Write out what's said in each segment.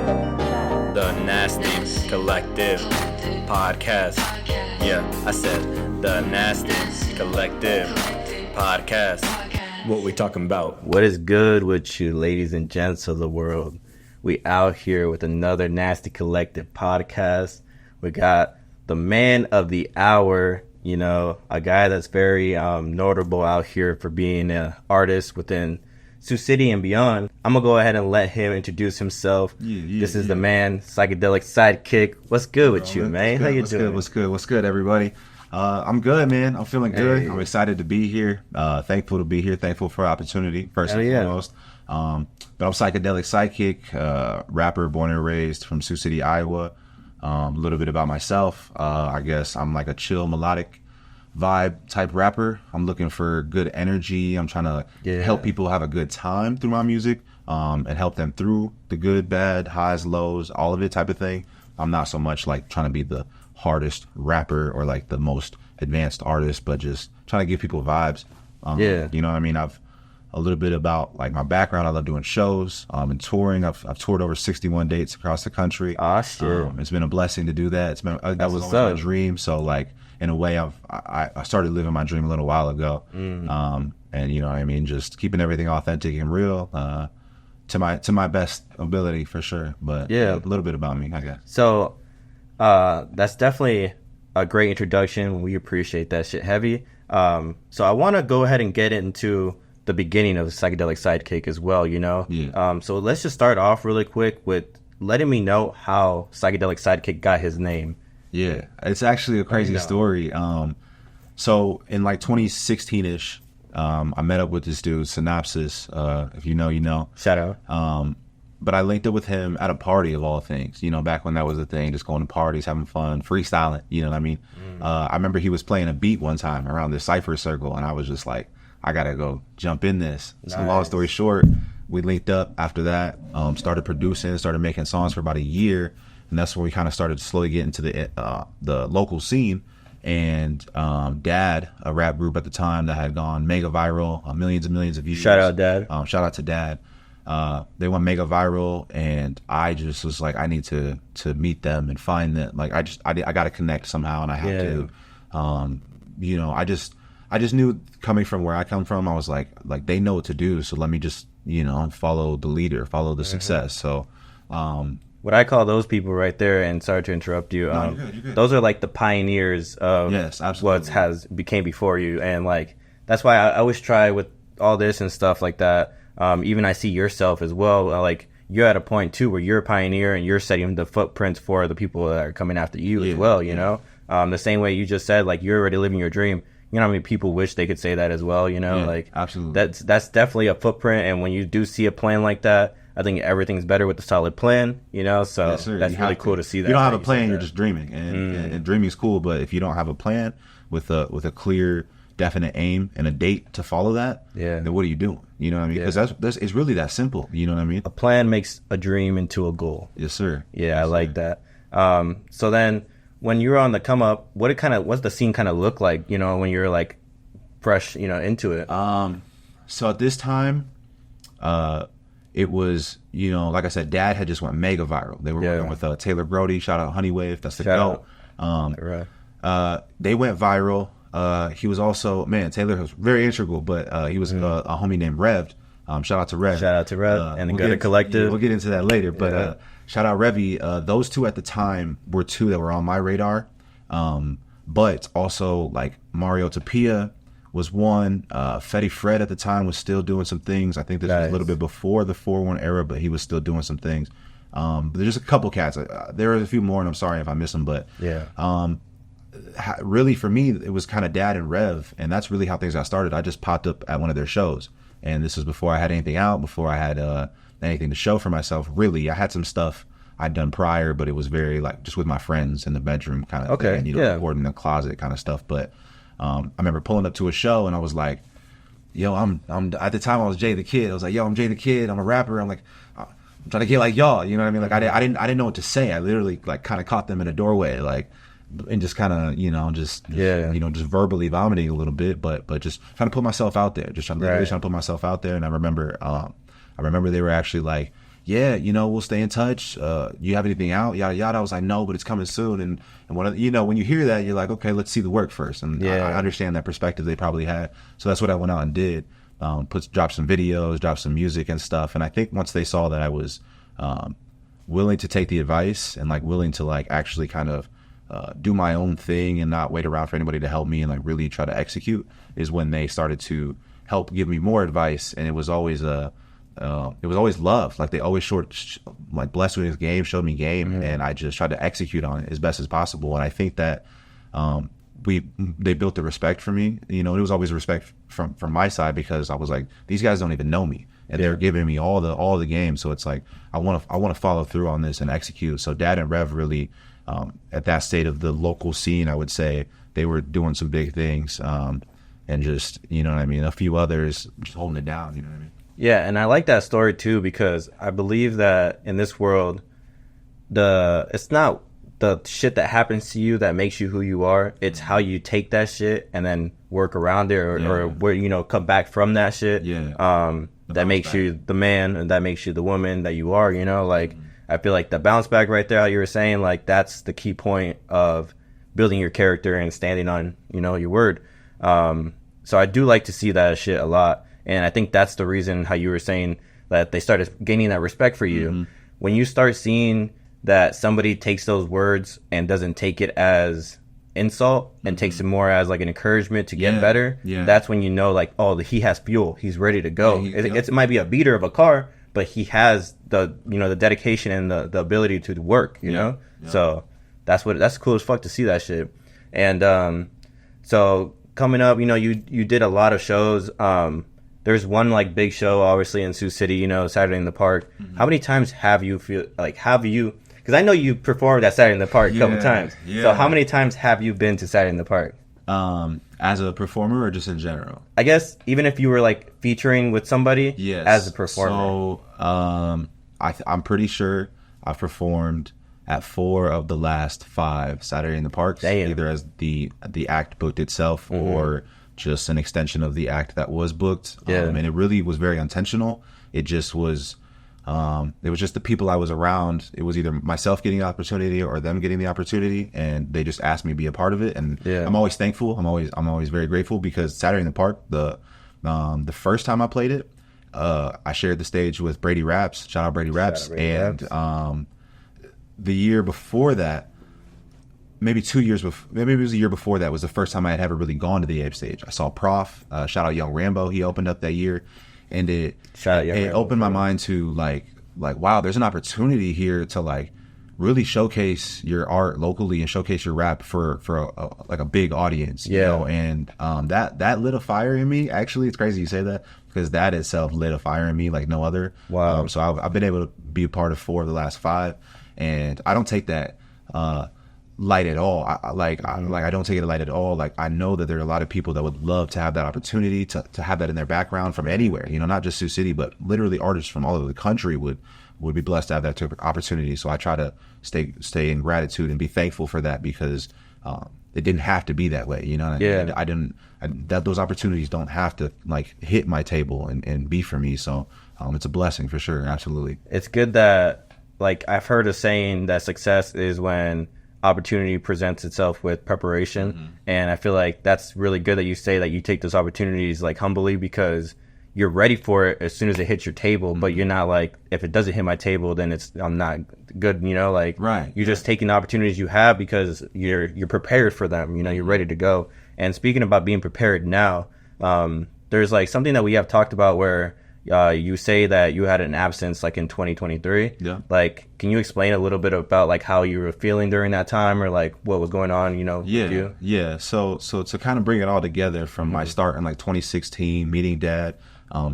The Nastycollective podcast. Yeah, I said the Nastycollective podcast. What we talking about? What is good with you, ladies and gents of the world? We out here with another Nastycollective podcast. We got the man of the hour, you know, a guy that's very notable out here for being an artist within Sous City and beyond. I'm gonna go ahead and let him introduce himself. This is the man, PsychedelicSideKick. What's good with you, man? How you doing? What's good, everybody? I'm good, man. I'm feeling good. I'm excited to be here. Thankful to be here. Thankful for the opportunity, first and foremost. But I'm PsychedelicSideKick, rapper born and raised from Sous City, Iowa. A little bit about myself. I guess I'm like a chill, melodic vibe type rapper. I'm looking for good energy. I'm trying to help people have a good time through my music, and help them through the good, bad, highs, lows, all of it type of thing. I'm not so much like trying to be the hardest rapper or like the most advanced artist, but just trying to give people vibes. You know what I mean? I've a little bit about like my background. I love doing shows and touring. I've toured over 61 dates across the country. Shit. It's been a blessing to do that. It's been that was my dream. So like in a way, I started living my dream a little while ago. And you know what I mean, just keeping everything authentic and real to my best ability for sure. But a little bit about me, I guess. So that's definitely a great introduction. We appreciate that shit heavy. So I want to go ahead and get into the beginning of the PsychedelicSideKick as well, you know? So let's just start off really quick with letting me know how PsychedelicSideKick got his name. Yeah, it's actually a crazy story. So in like 2016-ish, I met up with this dude, Synopsis. If you know, you know. Shout out. But I linked up with him at a party of all things, you know, back when that was a thing, just going to parties, having fun, freestyling, you know what I mean? I remember he was playing a beat one time around this cypher circle, and I was just like, I gotta go jump in this. Nice. So long story short, we linked up after that, started producing, started making songs for about a year, and that's where we kind of started to slowly get into the local scene. And Dad, a rap group at the time that had gone mega viral, millions and millions of views. Shout out Dad. Shout out to Dad. They went mega viral, and I just was like, I need to meet them and find them. Like I got to connect somehow, and I have to. You know, I just knew coming from where I come from, I was like they know what to do, so let me just, you know, follow the leader, follow the success. So what I call those people right there, and sorry to interrupt you, you're good. Those are like the pioneers of what became before you. And like that's why I always try with all this and stuff like that. Even I see yourself as well, like you're at a point too where you're a pioneer and you're setting the footprints for the people that are coming after you as well, you know. The same way you just said, like you're already living your dream. You know how many people wish they could say that as well, you know? Like absolutely. That's definitely a footprint, and when you do see a plan like that, I think everything's better with a solid plan, you know? So that's really cool to see that. You don't have a plan, you're just dreaming. And dreaming is cool, but if you don't have a plan with a clear, definite aim and a date to follow that, then what are you doing? You know what I mean? Because it's really that simple. You know what I mean? A plan makes a dream into a goal. Yes, sir. Yeah, I like that. So then when you're on the come up, what's the scene kind of look like, you know, when you're like fresh, you know, into it? So at this time, it was, you know, like I said, Dad had just went mega viral. They were working with Taylor Brody. Shout out Honeywave. That's the GOAT. They went viral. He was also, Taylor was very integral, but he was a homie named Rev. Shout out to Rev. Shout out to Rev and the Gutter Collective. We'll get into that later, but shout out Revy. Those two at the time were two that were on my radar. But also like Mario Tapia was one. Fetty Fred at the time was still doing some things. I think this was a little bit before the 4-1 era, but he was still doing some things. But there's just a couple cats. There are a few more, and I'm sorry if I miss them, but really for me, it was kind of Dad and Rev, and that's really how things got started. I just popped up at one of their shows, and this was before I had anything out, before I had anything to show for myself. Really, I had some stuff I'd done prior, but it was very like just with my friends in the bedroom kind of thing, you know, recording in the closet kind of stuff. But I remember pulling up to a show, and I was like, yo, I'm at the time I was Jay the Kid. I was like, yo, I'm Jay the Kid. I'm a rapper. I'm like, I'm trying to get like y'all. You know what I mean? Like I didn't know what to say. I literally like kind of caught them in a doorway, like, and just kind of, you know, just verbally vomiting a little bit, but just trying to put myself out there, just trying to put myself out there. And I remember they were actually like, yeah, you know, we'll stay in touch. You have anything out? Yada yada. I was like, no, but it's coming soon. And you know, when you hear that, you're like, okay, let's see the work first. And I understand that perspective they probably had. So that's what I went out and did. Dropped some videos, dropped some music and stuff. And I think once they saw that I was willing to take the advice and like willing to like actually kind of do my own thing and not wait around for anybody to help me and like really try to execute, is when they started to help give me more advice. And it was always love. Like they always like blessed me with game, showed me game, and I just tried to execute on it as best as possible. And I think that they built the respect for me. You know, it was always respect from my side, because I was like, these guys don't even know me, and they're giving me all the game. So it's like I want to follow through on this and execute. So Dad and Rev really, at that state of the local scene, I would say they were doing some big things, and just, you know what I mean, a few others just holding it down. You know what I mean? Yeah, and I like that story too, because I believe that in this world, it's not the shit that happens to you that makes you who you are. It's how you take that shit and then work around it, or where, you know, come back from that shit. That makes you the man, and that makes you the woman that you are. You know, like I feel like the bounce back right there, how you were saying, like that's the key point of building your character and standing on, you know, your word. So I do like to see that shit a lot. And I think that's the reason how you were saying that they started gaining that respect for you. When you start seeing that somebody takes those words and doesn't take it as insult and takes it more as like an encouragement to get better, that's when you know, like, oh, he has fuel. He's ready to go. It might be a beater of a car, but he has the dedication and the ability to work, you know? So that's cool as fuck to see that shit. And so coming up, you know, you did a lot of shows. There's one like big show, obviously, in Sous City, you know, Saturday in the Park. How many times have you because I know you performed at Saturday in the Park a couple times. So how many times have you been to Saturday in the Park? As a performer or just in general? I guess even if you were like featuring with somebody as a performer. So I'm pretty sure I've performed at 4 of the last 5 Saturday in the Parks, either as the act booked itself or just an extension of the act that was booked. And it really was very intentional. It just was, it was just the people I was around. It was either myself getting the opportunity or them getting the opportunity, and they just asked me to be a part of it. And I'm always thankful. I'm always very grateful, because Saturday in the Park, the first time I played it, I shared the stage with Brady Raps. Shout out Brady Raps. The year before that, maybe 2 years before, maybe it was a year before that, was the first time I had ever really gone to the Ape stage. I saw Prof, shout out Young Rambo, he opened up that year, and it opened my mind to like wow, there's an opportunity here to like really showcase your art locally and showcase your rap for a big audience, you know? And that lit a fire in me. Actually, it's crazy you say that, because that itself lit a fire in me like no other. Wow. So I've been able to be a part of 4 of the last 5, and I don't take that light at all. I don't take it light at all. Like, I know that there are a lot of people that would love to have that opportunity to have that in their background from anywhere, you know, not just Sioux City, but literally artists from all over the country would be blessed to have that type of opportunity. So I try to stay in gratitude and be thankful for that, because it didn't have to be that way, you know. That those opportunities don't have to like hit my table and be for me. So it's a blessing for sure. Absolutely. It's good that, like, I've heard a saying that success is when opportunity presents itself with preparation. And I feel like that's really good that you say that you take those opportunities like humbly, because you're ready for it as soon as it hits your table, but you're not like, if it doesn't hit my table, then I'm not good, you know, like you're just taking the opportunities you have because you're prepared for them, you know, you're ready to go. And speaking about being prepared now, there's like something that we have talked about where you say that you had an absence like in 2023. Like, can you explain a little bit about like how you were feeling during that time, or like what was going on, you know? With you? So to kind of bring it all together from my start in like 2016, meeting Dad.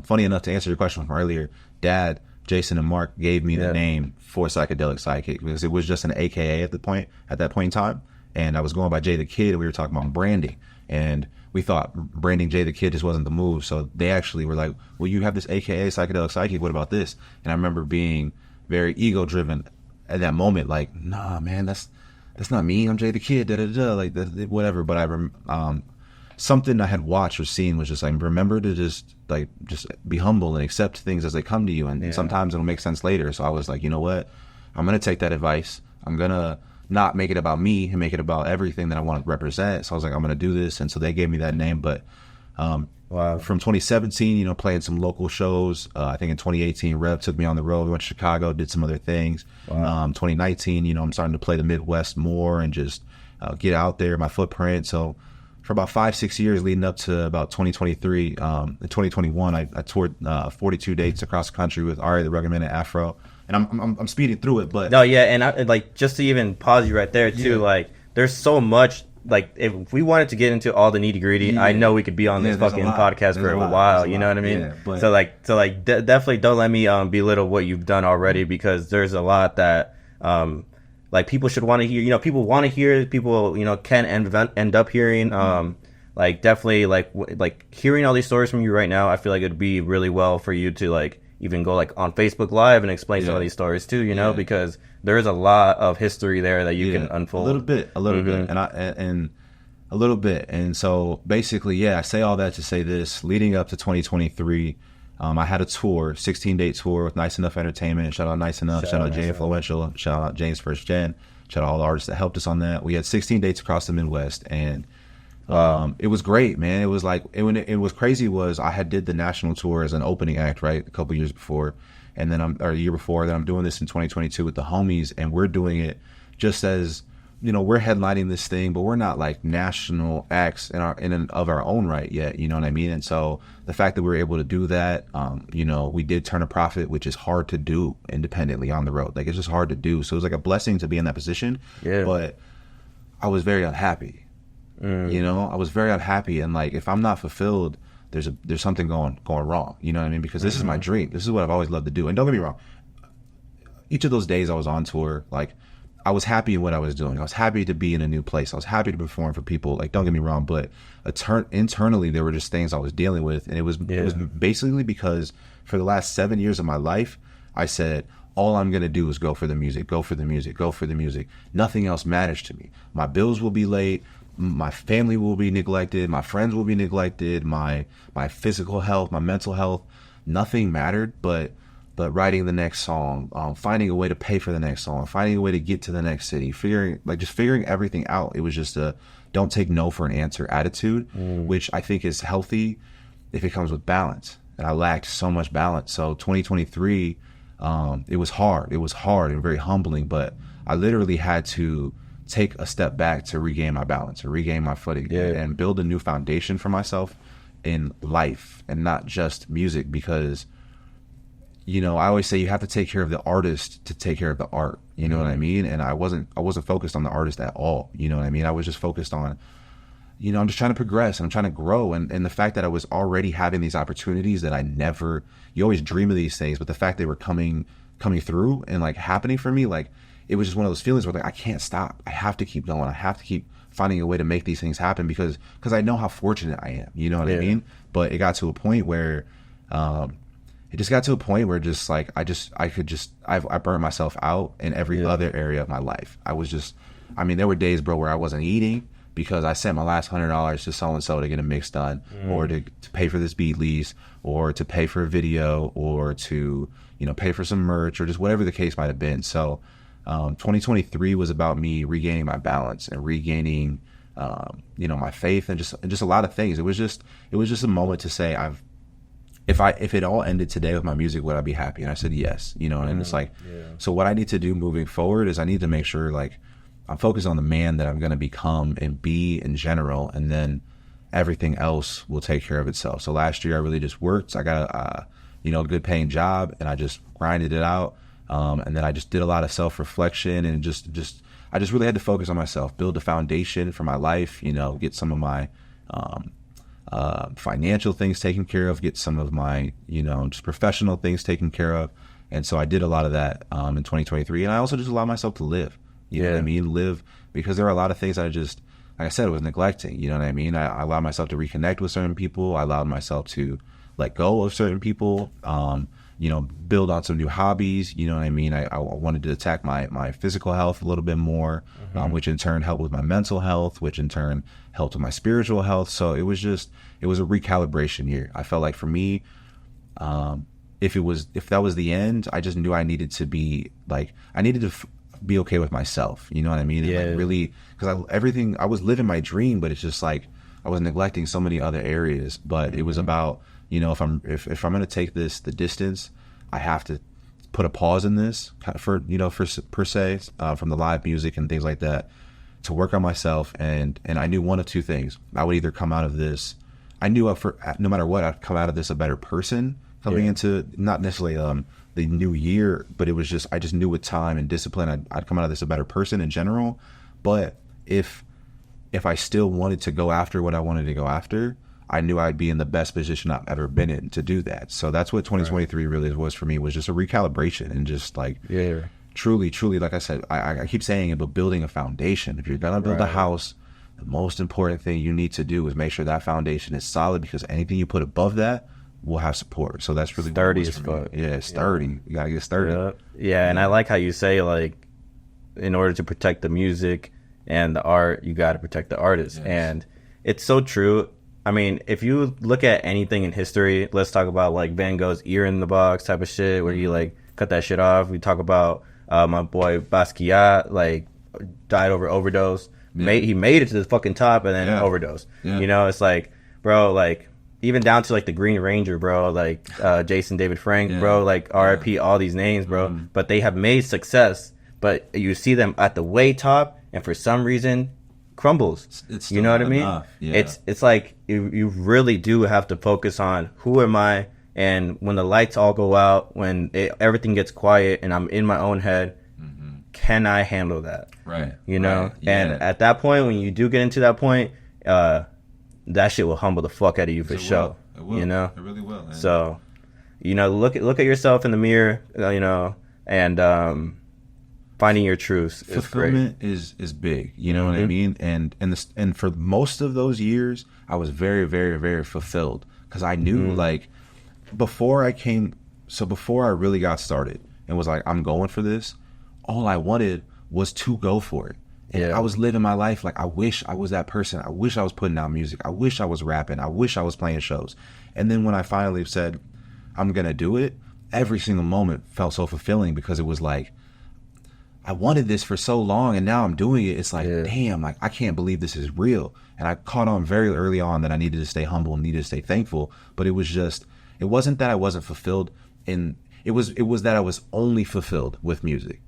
Funny enough, to answer your question from earlier, Dad, Jason, and Mark gave me the name for SidekickSideKick, because it was just an AKA at that point in time, and I was going by Jay the Kid, and we were talking about branding, and we thought branding Jay the Kid just wasn't the move. So they actually were like, well, you have this AKA SidekickSideKick, what about this? And I remember being very ego driven at that moment, like, nah, man, that's not me. I'm Jay the Kid, like whatever. But something I had watched or seen was just like, remember to just be humble and accept things as they come to you. And sometimes it'll make sense later. So I was like, you know what? I'm going to take that advice. I'm going to not make it about me and make it about everything that I want to represent. So I was like, I'm going to do this. And so they gave me that name. But from 2017, you know, playing some local shows. I think in 2018, Rev took me on the road. We went to Chicago, did some other things. 2019, you know, I'm starting to play the Midwest more and just get out there, my footprint. So for about 5-6 years leading up to about 2023, in 2021, I toured 42 dates across the country with Ari the Rugged Man and Afro. And I'm speeding through it, but no, yeah, and I, like, just to even pause you right there too, like, there's so much. Like, if we wanted to get into all the nitty gritty, I know we could be on this fucking podcast for a while. You know what I mean? Yeah, so definitely don't let me belittle what you've done already, because there's a lot that like people should want to hear. You know, people want to hear. People, you know, can end up hearing. Like, definitely like hearing all these stories from you right now. I feel like it'd be really well for you to like even go like on Facebook Live and explain some of these stories too. You know, because there is a lot of history there that you can unfold. A little bit, and a little bit. And so basically, I say all that to say this. Leading up to 2023, I had a tour, 16-date tour with Nice Enough Entertainment. Shout out Nice Enough. Shout out Jay Influential. Shout out James First Gen. Shout out all the artists that helped us on that. We had 16 dates across the Midwest, and it was great, man. It was like, it was crazy was I had did the national tour as an opening act, right, a couple years before. And then a year before that, I'm doing this in 2022 with the homies, and we're doing it just as, you know, we're headlining this thing, but we're not like national acts in our own right yet. You know what I mean? And so the fact that we were able to do that, you know, we did turn a profit, which is hard to do independently on the road. Like, it's just hard to do. So it was like a blessing to be in that position. Yeah. But I was very unhappy. You know, I was very unhappy, and like, if I'm not fulfilled, there's something going wrong. You know what I mean? Because this is my dream. This is what I've always loved to do. And don't get me wrong, each of those days I was on tour, like, I was happy in what I was doing. I was happy to be in a new place. I was happy to perform for people. Like, don't get me wrong, but internally there were just things I was dealing with, and it was basically because for the last 7 years of my life, I said, all I'm gonna do is go for the music, go for the music, go for the music. Nothing else matters to me. My bills will be late. My family will be neglected. My friends will be neglected. My physical health, my mental health, nothing mattered but writing the next song, finding a way to pay for the next song, finding a way to get to the next city, figuring everything out. It was just a don't take no for an answer attitude, which I think is healthy if it comes with balance. And I lacked so much balance. So 2023, it was hard. It was hard and very humbling, but I literally had to take a step back to regain my balance, or regain my footing, and build a new foundation for myself in life and not just music. Because, you know, I always say you have to take care of the artist to take care of the art. You know what I mean? And I wasn't focused on the artist at all. You know what I mean? I was just focused on, you know, I'm just trying to progress and I'm trying to grow. And the fact that I was already having these opportunities that you always dream of these things, but the fact they were coming through and like happening for me, like, it was just one of those feelings where like, I can't stop. I have to keep going. I have to keep finding a way to make these things happen because I know how fortunate I am. You know what I mean? But it got to a point where, just like, I burned myself out in every other area of my life. There were days, bro, where I wasn't eating because I sent my last $100 to so-and-so to get a mix done, or to pay for this beat lease, or to pay for a video, or to, you know, pay for some merch, or just whatever the case might have been. So, 2023 was about me regaining my balance and regaining, you know, my faith and just a lot of things. It was just a moment to say, if it all ended today with my music, would I be happy? And I said, yes, you know, and it's like, so what I need to do moving forward is I need to make sure like I'm focused on the man that I'm going to become and be in general. And then everything else will take care of itself. So last year I really just worked. I got a good paying job, and I just grinded it out. And then I just did a lot of self-reflection, and I just really had to focus on myself, build a foundation for my life, you know, get some of my financial things taken care of, get some of my, you know, just professional things taken care of. And so I did a lot of that in 2023. And I also just allowed myself to live, you know what I mean? Live, because there are a lot of things I just, like I said, was neglecting, you know what I mean? I allowed myself to reconnect with certain people. I allowed myself to let go of certain people. build on some new hobbies. You know what I mean? I wanted to attack my physical health a little bit more, which in turn helped with my mental health, which in turn helped with my spiritual health. So it was a recalibration year. I felt like for me, if that was the end, I just knew I needed to be be okay with myself. You know what I mean? Yeah. And like really, because I was living my dream, but it's just like I was neglecting so many other areas. But it was about, if I'm going to take the distance, I have to put a pause in this for per se, from the live music and things like that, to work on myself. And I knew one of two things. I would either come out of this, I knew no matter what, I'd come out of this a better person coming into not necessarily the new year, but it was just, I just knew with time and discipline, I'd come out of this a better person in general. But if I still wanted to go after what I wanted to go after, I knew I'd be in the best position I've ever been in to do that. So that's what 2023 really was for me, was just a recalibration and just like truly, like I said, I keep saying it, but building a foundation. If you're going to build a house, the most important thing you need to do is make sure that foundation is solid, because anything you put above that will have support. So that's really sturdy as fuck. Yeah, sturdy. You got to get sturdy. Yeah, and I like how you say, like, in order to protect the music and the art, you got to protect the artist. Yes. And it's so true. I mean, if you look at anything in history, let's talk about like Van Gogh's ear in the box type of shit, where you like cut that shit off. We talk about my boy Basquiat, like, died over overdose. He made it to the fucking top and then overdose. It's like, bro, like, even down to like the Green Ranger, bro, like Jason David Frank, bro, like RIP, all these names, bro. But they have made success, but you see them at the way top, and for some reason crumbles. It's you know what I mean? Yeah. It's like you really do have to focus on who am I, and when the lights all go out, when everything gets quiet and I'm in my own head, can I handle that? Right. Yeah. And at that point, when you do get into that point, that shit will humble the fuck out of you for sure. It will. It really will. Man. So, look at yourself in the mirror, and finding your truth. Fulfillment is big. You know what I mean? And for most of those years, I was very, very, very fulfilled, because I knew like before I really got started and was like, I'm going for this, all I wanted was to go for it. And I was living my life like, I wish I was that person. I wish I was putting out music. I wish I was rapping. I wish I was playing shows. And then when I finally said, I'm going to do it, every single moment felt so fulfilling, because it was like, I wanted this for so long and now I'm doing it. It's like, damn, like, I can't believe this is real. And I caught on very early on that I needed to stay humble and needed to stay thankful. But it wasn't that I wasn't fulfilled it was that I was only fulfilled with music.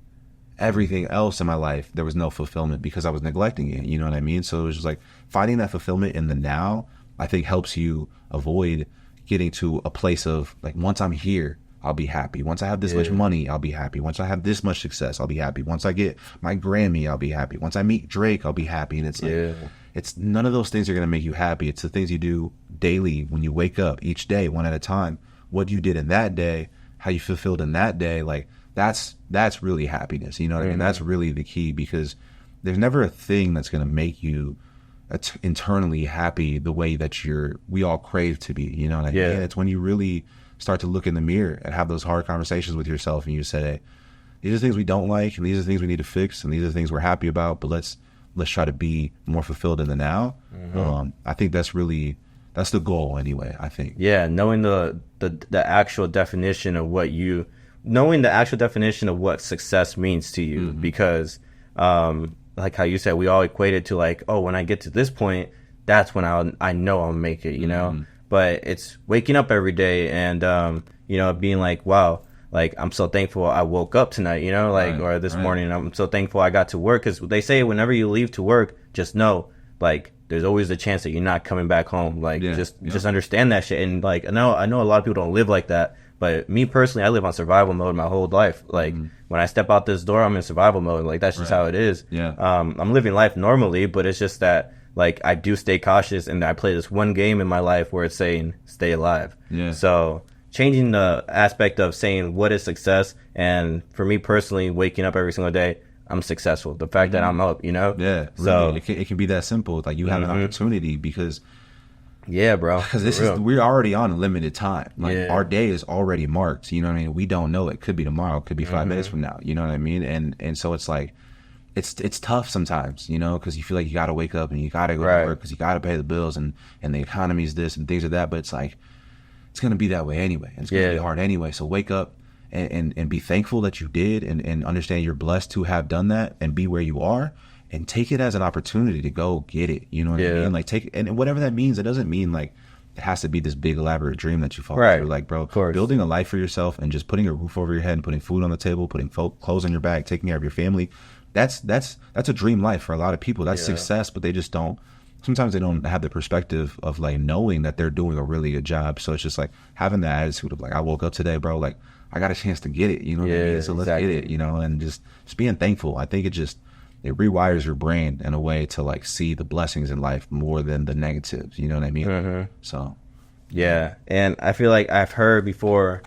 Everything else in my life, there was no fulfillment, because I was neglecting it. You know what I mean? So it was just like finding that fulfillment in the now, I think helps you avoid getting to a place of like, once I'm here, I'll be happy. Once I have this much money, I'll be happy. Once I have this much success, I'll be happy. Once I get my Grammy, I'll be happy. Once I meet Drake, I'll be happy. And it's like, it's none of those things are going to make you happy. It's the things you do daily when you wake up each day, one at a time. What you did in that day, how you fulfilled in that day, like, that's really happiness. You know what I mean? That's really the key, because there's never a thing that's going to make you internally happy the way that we all crave to be. You know what I mean? And it's when you really start to look in the mirror and have those hard conversations with yourself, and you say, hey, these are things we don't like, and these are things we need to fix, and these are things we're happy about, but let's try to be more fulfilled in the now. I think that's the goal anyway, I think. Yeah, knowing the actual definition of knowing the actual definition of what success means to you, because like how you said, we all equate it to like, oh, when I get to this point, that's when I know I'll make it, but it's waking up every day and being like, wow, like, I'm so thankful I woke up tonight, or this morning, I'm so thankful I got to work, because they say whenever you leave to work, just know, like, there's always the chance that you're not coming back home. Like, just understand that shit. And like, I know a lot of people don't live like that, but me personally, I live on survival mode my whole life. Like, when I step out this door, I'm in survival mode. Like, that's just how it is. I'm living life normally, but it's just that, like, I do stay cautious, and I play this one game in my life where it's saying stay alive. So changing the aspect of saying what is success, and for me personally, waking up every single day, I'm successful. The fact that I'm up, Yeah. So really. It can be that simple. Like, you have an opportunity, because Yeah, bro. Because we're already on limited time. Like our day is already marked. You know what I mean? We don't know. It could be tomorrow. It could be 5 days from now. You know what I mean? And so it's like, it's tough sometimes, you know, because you feel like you got to wake up and you got to go to work because you got to pay the bills and the economy's this and things like that. But it's like, it's going to be that way anyway. And it's going to be hard anyway. So wake up and be thankful that you did and understand you're blessed to have done that and be where you are. And take it as an opportunity to go get it. You know what I mean? Like take it, and whatever that means, it doesn't mean like it has to be this big elaborate dream that you follow through. Like, bro, building a life for yourself and just putting a roof over your head and putting food on the table, putting clothes on your back, taking care of your family. That's a dream life for a lot of people. That's success, but they just don't. Sometimes they don't have the perspective of like knowing that they're doing a really good job. So it's just like having the attitude of like, I woke up today, bro. Like I got a chance to get it. You know what I mean? So let's get it. You know, and just being thankful. I think it rewires your brain in a way to like see the blessings in life more than the negatives. You know what I mean? So, yeah. And I feel like I've heard before,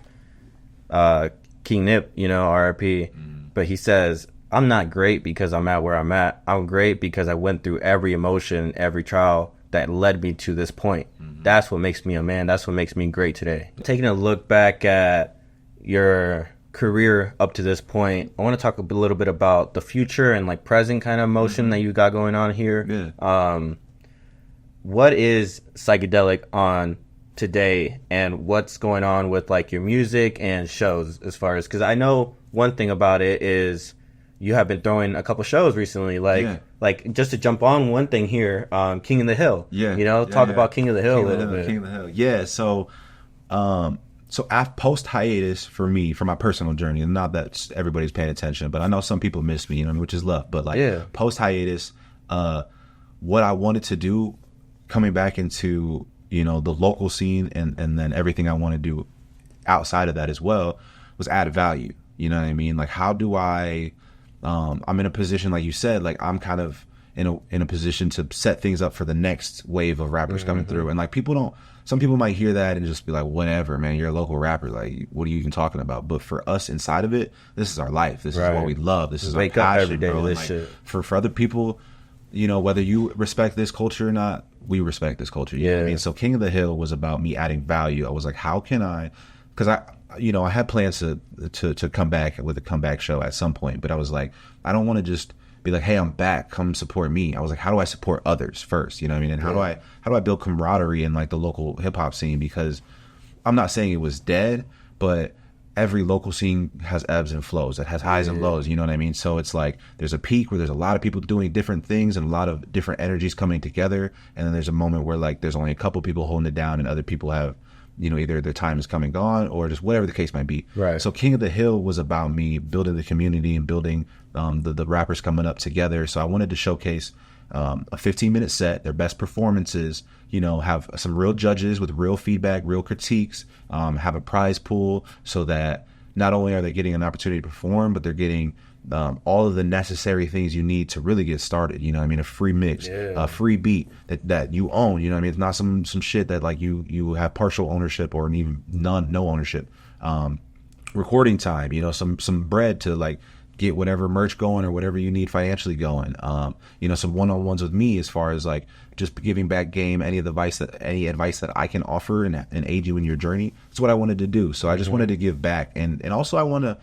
King Nip, you know, RIP, but he says, I'm not great because I'm at where I'm at. I'm great because I went through every emotion, every trial that led me to this point. That's what makes me a man. That's what makes me great today. Taking a look back at your career up to this point, I want to talk a little bit about the future and like present kind of motion that you got going on here. What is Psychedelic on today, and what's going on with like your music and shows as far as, because I know one thing about it is you have been throwing a couple shows recently, like just to jump on one thing here, King of the Hill. You know, talk about King of the Hill a little bit. King of the Hill. Yeah. So after post hiatus for me, for my personal journey, and not that everybody's paying attention, but I know some people miss me, you know, which is love. But like post hiatus, what I wanted to do, coming back into, you know, the local scene and then everything I want to do outside of that as well, was add value. You know what I mean? Like, how do I? I'm in a position, like you said, like I'm kind of in a position to set things up for the next wave of rappers coming through, and like some people might hear that and just be like, whatever, man, you're a local rapper. Like, what are you even talking about? But for us inside of it, this is our life. This is what we love. This is our passion, up every day bro. With this shit. For other people, you know, whether you respect this culture or not, we respect this culture. You know what I mean? So King of the Hill was about me adding value. I was like, how can I, because I had plans to come back with a comeback show at some point, but I was like, I don't want to just be like, hey, I'm back, come support me. I was like, how do I support others first? You know what I mean? And how do I build camaraderie in like the local hip hop scene? Because I'm not saying it was dead, but every local scene has ebbs and flows. It has highs and lows. You know what I mean? So it's like there's a peak where there's a lot of people doing different things and a lot of different energies coming together, and then there's a moment where like there's only a couple people holding it down, and other people have, you know, either their time is come and gone or just whatever the case might be. Right. So King of the Hill was about me building the community and building the rappers coming up together. So I wanted to showcase a 15-minute set, their best performances, you know, have some real judges with real feedback, real critiques, have a prize pool so that not only are they getting an opportunity to perform, but they're getting all of the necessary things you need to really get started. You know what I mean? A free mix, a free beat that you own. You know what I mean? It's not some shit that like you have partial ownership or even no ownership. Recording time, you know, some bread to like get whatever merch going or whatever you need financially going. You know, some one-on-ones with me as far as like just giving back game, any advice that I can offer and aid you in your journey. That's what I wanted to do. So I just wanted to give back, and also I want to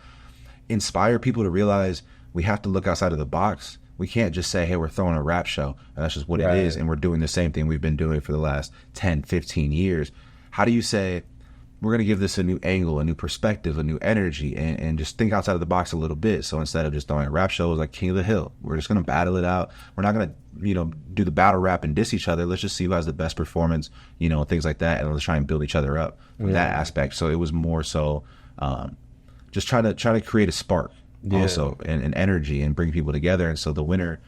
inspire people to realize we have to look outside of the box. We can't just say, hey, we're throwing a rap show and that's just what it is, and we're doing the same thing we've been doing for the last 10, 15 years. How do you say, we're going to give this a new angle, a new perspective, a new energy, and just think outside of the box a little bit? So instead of just throwing rap shows like King of the Hill, we're just going to battle it out. We're not going to, you know, do the battle rap and diss each other. Let's just see who has the best performance, you know, things like that, and let's try and build each other up with that aspect. So it was more so just try to create a spark also and energy and bring people together. And so the winner,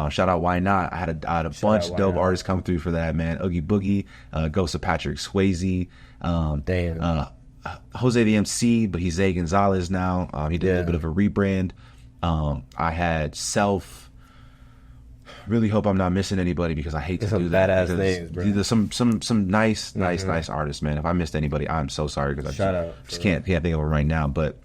shout out Why Not, I had a bunch of dope artists come through for that, man. Oogie Boogie, Ghost of Patrick Swayze, Jose the MC, but he's Zay Gonzalez now. He did a little bit of a rebrand. I had Self. Really hope I'm not missing anybody because I hate to do that. Badass names, bro. There's some nice artists, man. If I missed anybody, I'm so sorry because I just can't think of it right now. But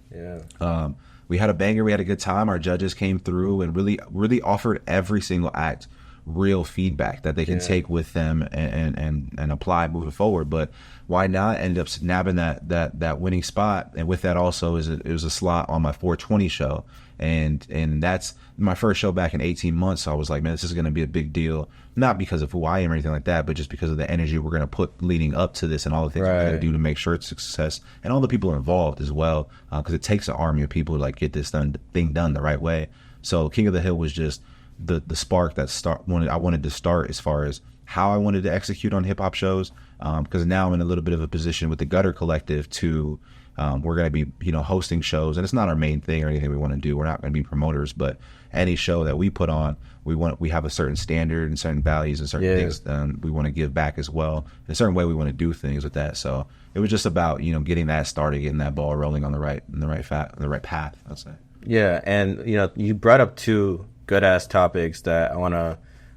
we had a banger. We had a good time. Our judges came through and really offered every single act real feedback that they can take with them and apply moving forward. But why not end up nabbing that winning spot? And with that also it was a slot on my 420 show. And that's my first show back in 18 months. So I was like, man, this is going to be a big deal. Not because of who I am or anything like that, but just because of the energy we're going to put leading up to this and all the things we're going to do to make sure it's a success, and all the people involved as well, because it takes an army of people to like get this thing done the right way. So King of the Hill was just the spark that I wanted to start as far as how I wanted to execute on hip hop shows, because now I'm in a little bit of a position with the Gutter Collective to we're going to be hosting shows, and it's not our main thing or anything we want to do. We're not going to be promoters, but any show that we put on, we have a certain standard and certain values and certain things we want to give back as well. In a certain way we want to do things with that. So it was just about getting that started, getting that ball rolling on the right path, I'd say. Yeah, and you brought up two good ass topics that I want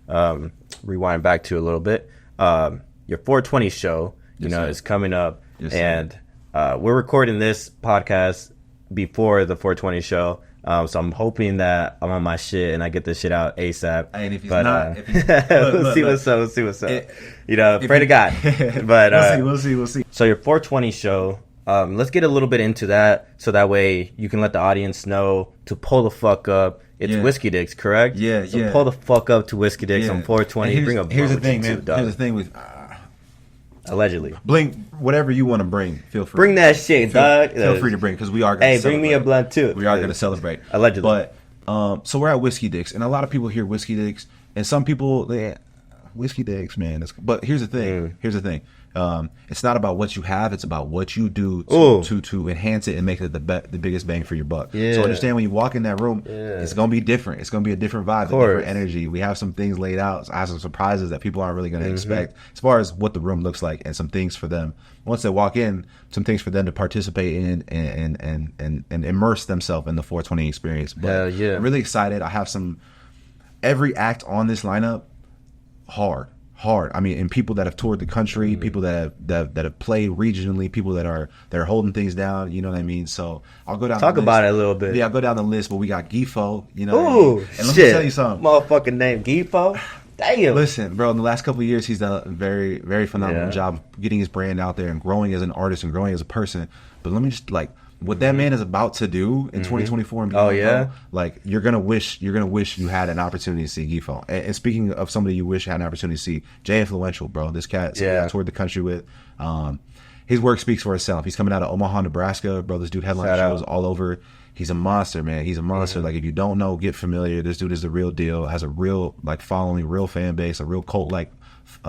to rewind back to a little bit. Your 420 show, is coming up, and we're recording this podcast before the 420 show. So I'm hoping that I'm on my shit and I get this shit out ASAP. And if he's not, we'll see what's up. Pray to God. But we'll see. So your 420 show, let's get a little bit into that, so that way you can let the audience know to pull the fuck up. It's Whiskey Dicks, correct? So pull the fuck up to Whiskey Dicks on 420. Bring a here's the thing, man. Here's the thing with allegedly. Bring whatever you want to bring. Feel free. Bring that shit, dog. Feel free to bring, because we are going to bring me a blunt too. We are going to celebrate. Allegedly. But so we're at Whiskey Dicks, and a lot of people hear Whiskey Dicks, and some people Whiskey Dicks, man. But here's the thing. It's not about what you have; it's about what you do to enhance it and make it the biggest bang for your buck. So understand, when you walk in that room, it's gonna be different. It's gonna be a different vibe, a different energy. We have some things laid out. I have some surprises that people aren't really gonna expect as far as what the room looks like, and some things for them once they walk in, some things for them to participate in and immerse themselves in the 420 experience. But I'm really excited. I have every act on this lineup hard. I mean, and people that have toured the country, people that have played regionally, people that are holding things down. You know what I mean? So I'll go down. Talk about it a little bit. Yeah, I'll go down the list. But we got Gifo. And let me tell you something. Motherfucking name, Gifo. Damn. Listen, bro. In the last couple of years, he's done a very, very phenomenal job getting his brand out there and growing as an artist and growing as a person. But let me just what that man is about to do in 2024 and beyond, you're gonna wish you had an opportunity to see Gifo. And speaking of somebody you wish had an opportunity to see, Jay Influential, bro. This cat I toured the country with. His work speaks for itself. He's coming out of Omaha, Nebraska, bro. This dude headline shows all over. He's a monster, man. He's a monster. Like, if you don't know, get familiar. This dude is the real deal. Has a real following, real fan base, a real cult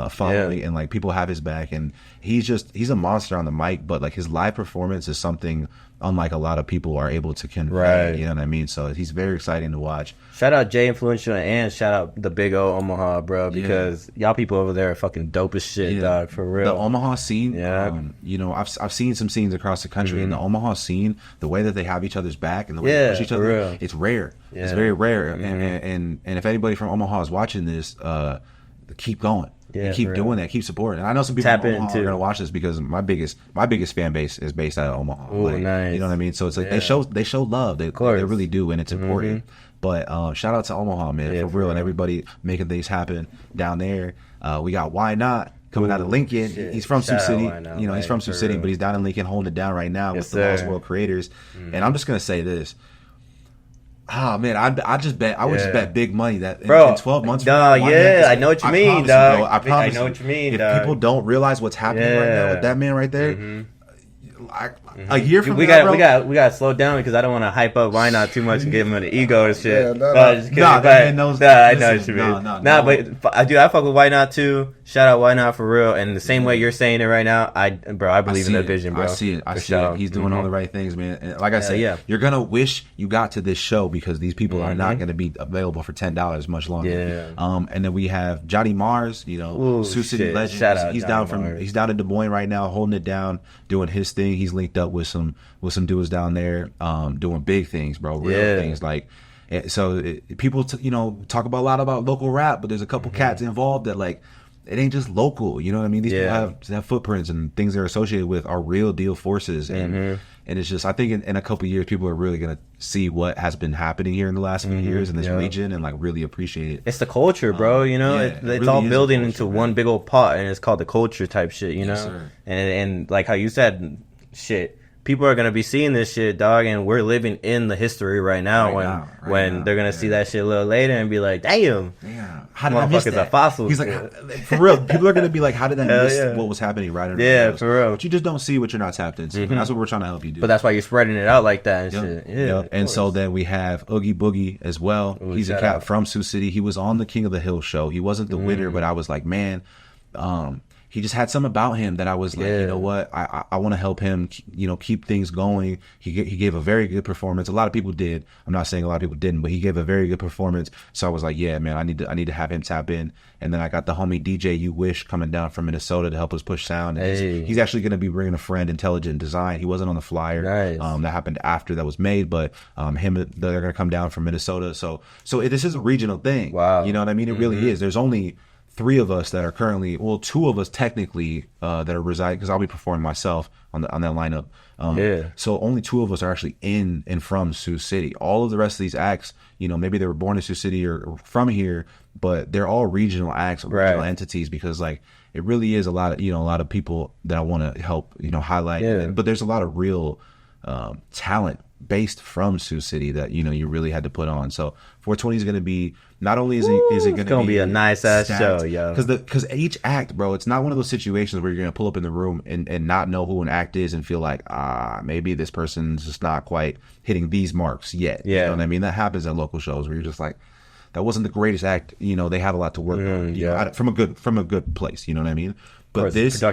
following, and people have his back. And he's a monster on the mic, but his live performance is something unlike a lot of people are able to convey. You know what I mean? So he's very exciting to watch. Shout out Jay Influential, and shout out the big old Omaha, bro, because y'all people over there are fucking dope as shit, dog, for real. The Omaha scene, I've seen some scenes across the country, and the Omaha scene, the way that they have each other's back and the way they push each other, it's rare. It's very rare. And if anybody from Omaha is watching this, keep going. Keep doing that. Keep supporting. And I know some people from Omaha are gonna watch this, because my biggest fan base is based out of Omaha. Nice. You know what I mean? So it's they show love. They really do, and it's important. But shout out to Omaha, man, for real, and everybody making things happen down there. We got Why Not coming out of Lincoln. He's from Sous City. He's from Sous City, but he's down in Lincoln holding it down right now with the Lost World Creators. And I'm just gonna say this. Oh man, I would just bet big money that in 12 months. I know what you mean, dog. I promise. I know what you mean. If people don't realize what's happening right now with that man right there, a year from now, we got to slow down, because I don't want to hype up Why Not too much and give him an ego and shit. Just kidding. I know what you mean. But dude, I fuck with Why Not too. Shout out Why Not for real. And the same way you're saying it right now, I believe in that vision, bro. I see it. He's doing all the right things, man. And like I said, you're gonna wish you got to this show, because these people are not gonna be available for $10 much longer. And then we have Johnny Mars, Sous City legend. Shout out, he's down in Des Moines right now, holding it down, doing his thing. He's linked up with some dudes down there, doing big things, bro. Real things. People talk about a lot about local rap, but there's a couple cats involved that it ain't just local. You know what I mean? These people have footprints, and things they're associated with are real deal forces. And it's just, I think in a couple of years, people are really going to see what has been happening here in the last few years in this region, and like really appreciate it. It's the culture, bro. You know, it's really all building into one big old pot, and it's called the culture type shit, you know? And like how you said, shit, people are going to be seeing this shit, dog, and we're living in the history right now when they're going to see that shit a little later and be like, damn. How did I miss that? Fossils. He's like, for real, people are going to be like, how did I miss what was happening right in front of us? For real. But you just don't see what you're not tapped into. That's what we're trying to help you do. But that's why you're spreading it out like that and shit. Yeah. And so then we have Oogie Boogie as well. Ooh, he's a cat from Sous City. He was on the King of the Hill show. He wasn't the winner, but I was like, man, he just had something about him that I was like, you know what, I want to help him, you know, keep things going. He gave a very good performance. A lot of people did. I'm not saying a lot of people didn't, but he gave a very good performance. So I was like, yeah, man, I need to have him tap in. And then I got the homie DJ You Wish coming down from Minnesota to help us push sound. And he's actually going to be bringing a friend, Intelligent Design. He wasn't on the flyer. That happened after that was made, but they're going to come down from Minnesota. So this is a regional thing. Wow. You know what I mean? It really is. There's only 3 of us that are currently, well, 2 of us technically that are residing, because I'll be performing myself on that lineup. So only 2 of us are actually in and from Sioux City. All of the rest of these acts, you know, maybe they were born in Sioux City or from here, but they're all regional acts, regional entities, because like it really is a lot of people that I want to help, you know, highlight. But there's a lot of real talent based from Sioux City that, you know, you really had to put on. So 420 is going to be, not only is it going to be a nice ass show, yo. Because each act, bro, it's not one of those situations where you're going to pull up in the room and not know who an act is and feel like, maybe this person's just not quite hitting these marks yet. You know what I mean? That happens at local shows where you're just like, that wasn't the greatest act. You know, they have a lot to work on. You know, from a good place. You know what I mean? But this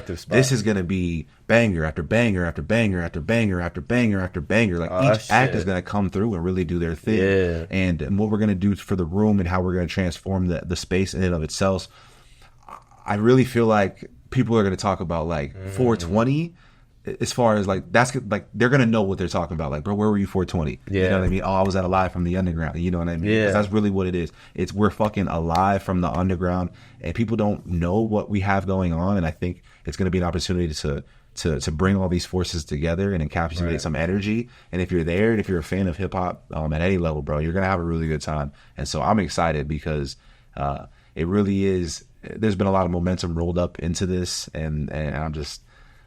is going to be banger after banger after banger after banger after banger after banger. Like each act is going to come through and really do their thing. And what we're going to do for the room and how we're going to transform the space in and of itself. I really feel like people are going to talk about like 420. As far as like, that's like, they're going to know what they're talking about. Like, bro, where were you 420? You know what I mean? Oh, I was at Alive from the Underground. You know what I mean? Yeah. That's really what it is. We're fucking alive from the underground, and people don't know what we have going on. And I think it's going to be an opportunity to bring all these forces together and encapsulate some energy. And if you're there, and if you're a fan of hip hop at any level, bro, you're going to have a really good time. And so I'm excited because it really is, there's been a lot of momentum rolled up into this, and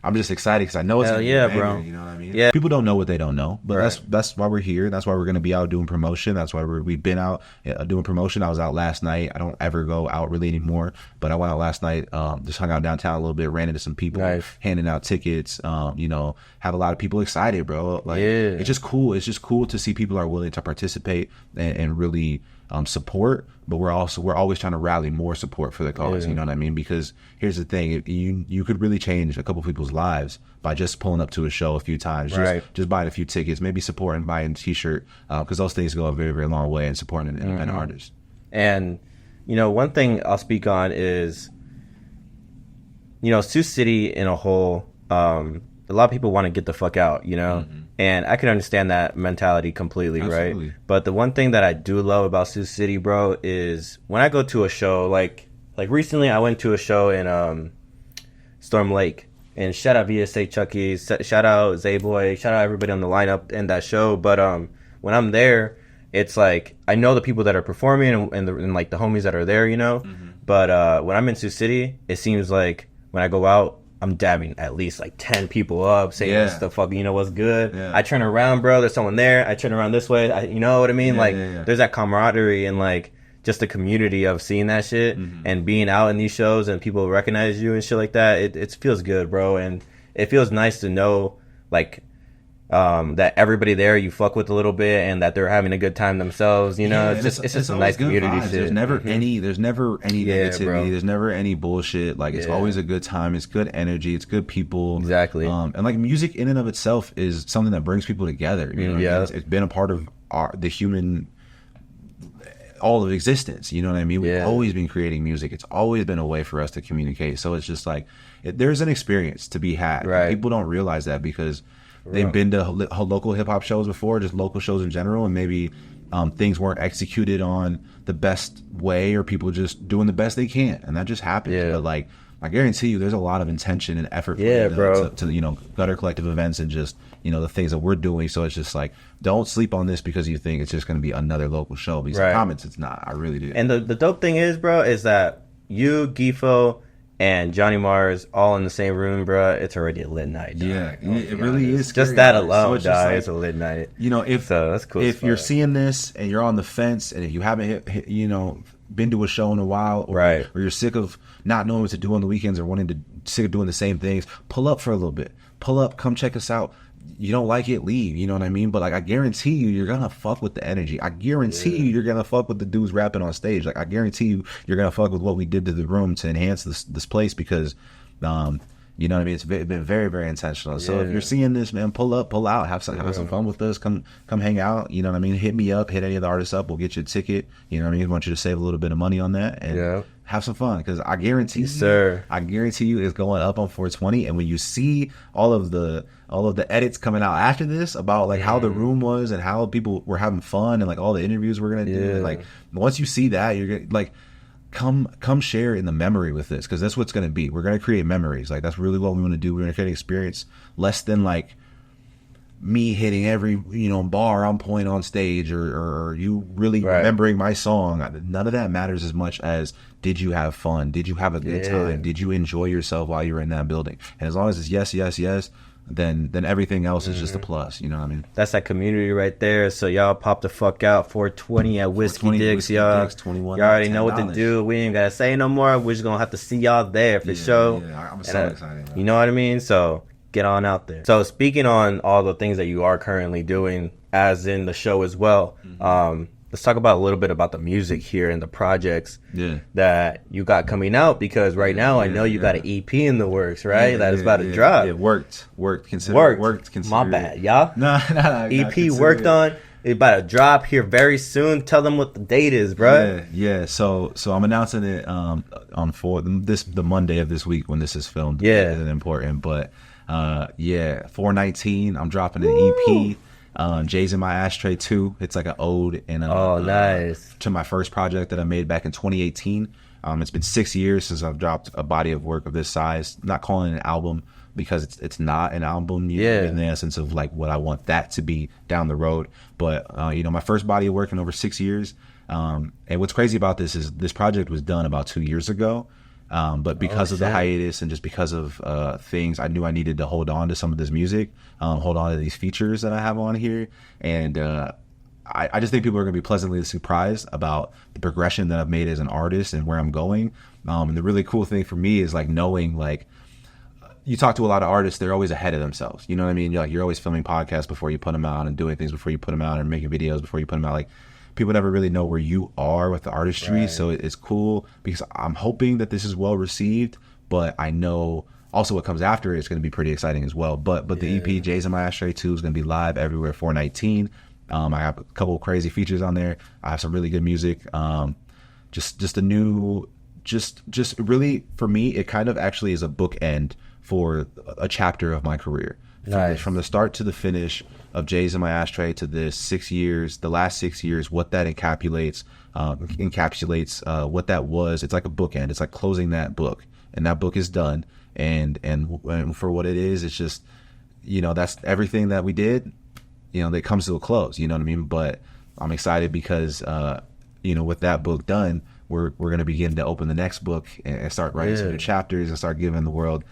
I'm just excited because I know it's gonna be a banger, bro. You know what I mean? Yeah. People don't know what they don't know, but that's why we're here. That's why we're going to be out doing promotion. That's why we've been out doing promotion. I was out last night. I don't ever go out really anymore, but I went out last night. Just hung out downtown a little bit, ran into some people, handing out tickets. You know, have a lot of people excited, bro. Like it's just cool. It's just cool to see people are willing to participate and really support, but we're always trying to rally more support for the cause. You know what I mean? Because here's the thing: you could really change a couple people's lives by just pulling up to a show a few times, just buying a few tickets, maybe supporting, buying a T-shirt, because those things go a very, very long way in supporting an artist. And you know, one thing I'll speak on is, you know, Sioux City in a whole. A lot of people want to get the fuck out, you know. And I can understand that mentality completely, right? But the one thing that I do love about Sioux City, bro, is when I go to a show, like recently I went to a show in Storm Lake. And shout out VSA Chucky, shout out Zayboy, shout out everybody on the lineup in that show. But when I'm there, it's like I know the people that are performing and like the homies that are there, you know. But when I'm in Sioux City, it seems like when I go out, I'm dabbing at least like 10 people up, saying what's the fuck, you know, what's good. I turn around, bro, there's someone there. I turn around this way, you know what I mean? There's that camaraderie and like just the community of seeing that shit and being out in these shows and people recognize you and shit like that. It feels good, bro, and it feels nice to know like that everybody there you fuck with a little bit and that they're having a good time themselves, you know. It's just a nice community shit. There's never any negativity, bro. There's never any bullshit. Like it's always a good time, it's good energy, it's good people. Exactly. And like music in and of itself is something that brings people together, you know. It's been a part of the human all of existence, you know what I mean? We've always been creating music. It's always been a way for us to communicate. So it's just like there's an experience to be had. People don't realize that because they've been to local hip hop shows before, just local shows in general, and maybe things weren't executed on the best way, or people just doing the best they can, and that just happens. But like, I guarantee you, there's a lot of intention and effort to you know, Gutter Collective events and just, you know, the things that we're doing. So it's just like, don't sleep on this because you think it's just going to be another local show. Because in comments, it's not. I really do. And the dope thing is, bro, is that you, Gifo, and Johnny Mars all in the same room, bro. It's already a lit night. Dog. Yeah, it really is. Just that alone, so dog. Like, it's a lit night. You know, if that's cool. If you're seeing this and you're on the fence, and if you haven't hit, you know, been to a show in a while, or you're sick of not knowing what to do on the weekends, or sick of doing the same things, pull up for a little bit. Pull up, come check us out. You don't like it, leave. You know what I mean? But like, I guarantee you, you're gonna fuck with the energy. I guarantee you, you're gonna fuck with the dudes rapping on stage. Like, I guarantee you, you're gonna fuck with what we did to the room to enhance this place, because you know what I mean? It's been very, very intentional. So if you're seeing this, man, pull up, pull out, have some fun with us. Come hang out. You know what I mean? Hit me up, hit any of the artists up. We'll get you a ticket. You know what I mean? I want you to save a little bit of money on that and have some fun, because I guarantee you, it's going up on 420. And when you see all of the edits coming out after this about like how the room was and how people were having fun and like all the interviews we're gonna do, like once you see that, you're gonna like, come share in the memory with this, because that's what's going to be. We're going to create memories. Like, that's really what we want to do. We're going to create an experience less than like me hitting every, you know, bar I'm playing on stage, or you really remembering my song. None of that matters as much as, did you have fun? Did you have a good time? Did you enjoy yourself while you were in that building? And as long as it's yes, yes, yes, then everything else is just a plus. You know what I mean? That's that community right there. So y'all pop the fuck out. 420 at Whiskey Dicks, y'all. 21, y'all already know what to do. We ain't gotta say no more. We're just gonna have to see y'all there for sure. Yeah, I'm so excited. You know what I mean? So get on out there. So speaking on all the things that you are currently doing, as in the show as well, let's talk about a little bit about the music here and the projects that you got coming out, because right now I know you got an EP in the works, right? That is about to drop. Yeah, worked. My bad, y'all. No. EP worked on. It's about to drop here very soon. Tell them what the date is, bro. Yeah. So I'm announcing it on the Monday of this week when this is filmed. Yeah, it's important. But 4/19, I'm dropping an EP. Jay's in My Ashtray 2. It's like an ode and nice to my first project that I made back in 2018. It's been 6 years since I've dropped a body of work of this size. I'm not calling it an album, because it's not an album in the essence of like what I want that to be down the road. But you know, my first body of work in over 6 years. And what's crazy about this is this project was done about 2 years ago. But because of the hiatus and just because of things, I knew I needed to hold on to some of this music, hold on to these features that I have on here. And I just think people are going to be pleasantly surprised about the progression that I've made as an artist and where I'm going. And the really cool thing for me is like knowing, like, you talk to a lot of artists, they're always ahead of themselves. You know what I mean? You're always filming podcasts before you put them out and doing things before you put them out and making videos before you put them out. Like, people never really know where you are with the artistry. So it's cool because I'm hoping that this is well received, but I know also what comes after it is going to be pretty exciting as well. But the EP, Jay's in My Ashtray 2, is going to be live everywhere 4/19. I have a couple of crazy features on there. I have some really good music. Just a new, just really, for me, it kind of actually is a bookend for a chapter of my career. Nice. From the start to the finish of Jay's in My Ashtray to this 6 years, the last 6 years, what that encapsulates what that was. It's like a bookend. It's like closing that book, and that book is done. And for what it is, it's just, you know, that's everything that we did, you know, that comes to a close, you know what I mean? But I'm excited because, you know, with that book done, we're going to begin to open the next book and start writing some new chapters and start giving the world,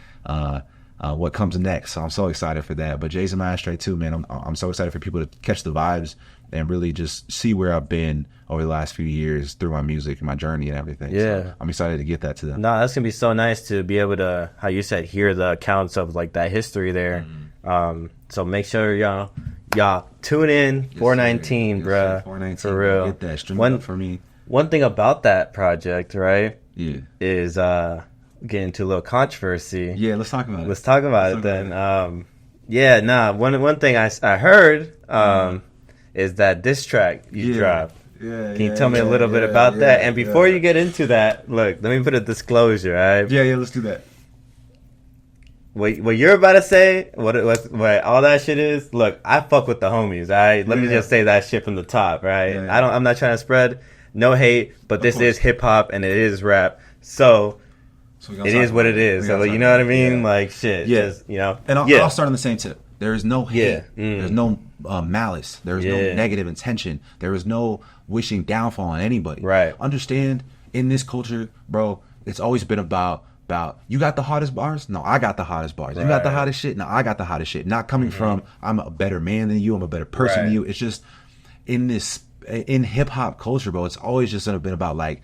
what comes next. So I'm so excited for that. But Jay's in My Ashtray too, man. I'm so excited for people to catch the vibes and really just see where I've been over the last few years through my music and my journey and everything. Yeah. So I'm excited to get that to them. No, that's gonna be so nice to be able to, how you said, hear the accounts of like that history there. So make sure y'all tune in. 4/19, bruh. 4/19, for real. Get that stream for me. One thing about that project, right? Yeah. Is get into a little controversy. Yeah, let's talk about it. Let's talk about it then. One thing I heard is that diss track you dropped. Can you tell me a little bit about that? And before you get into that, look, let me put a disclosure, all right? Yeah, let's do that. what you're about to say, what all that shit is. Look, I fuck with the homies. Let me just say that shit from the top, right? Yeah. I'm not trying to spread no hate, but this is hip hop and it is rap, so it is what it is. So you know what I mean? Yeah. Like shit. Yeah. Just, you know. And I'll start on the same tip. There is no hate. Yeah. There's no malice. There is no negative intention. There is no wishing downfall on anybody. Right. Understand, in this culture, bro, it's always been about you got the hottest bars? No, I got the hottest bars. Right. You got the hottest shit? No, I got the hottest shit. Not coming from I'm a better man than you, I'm a better person than you. It's just in hip hop culture, bro, it's always just been about like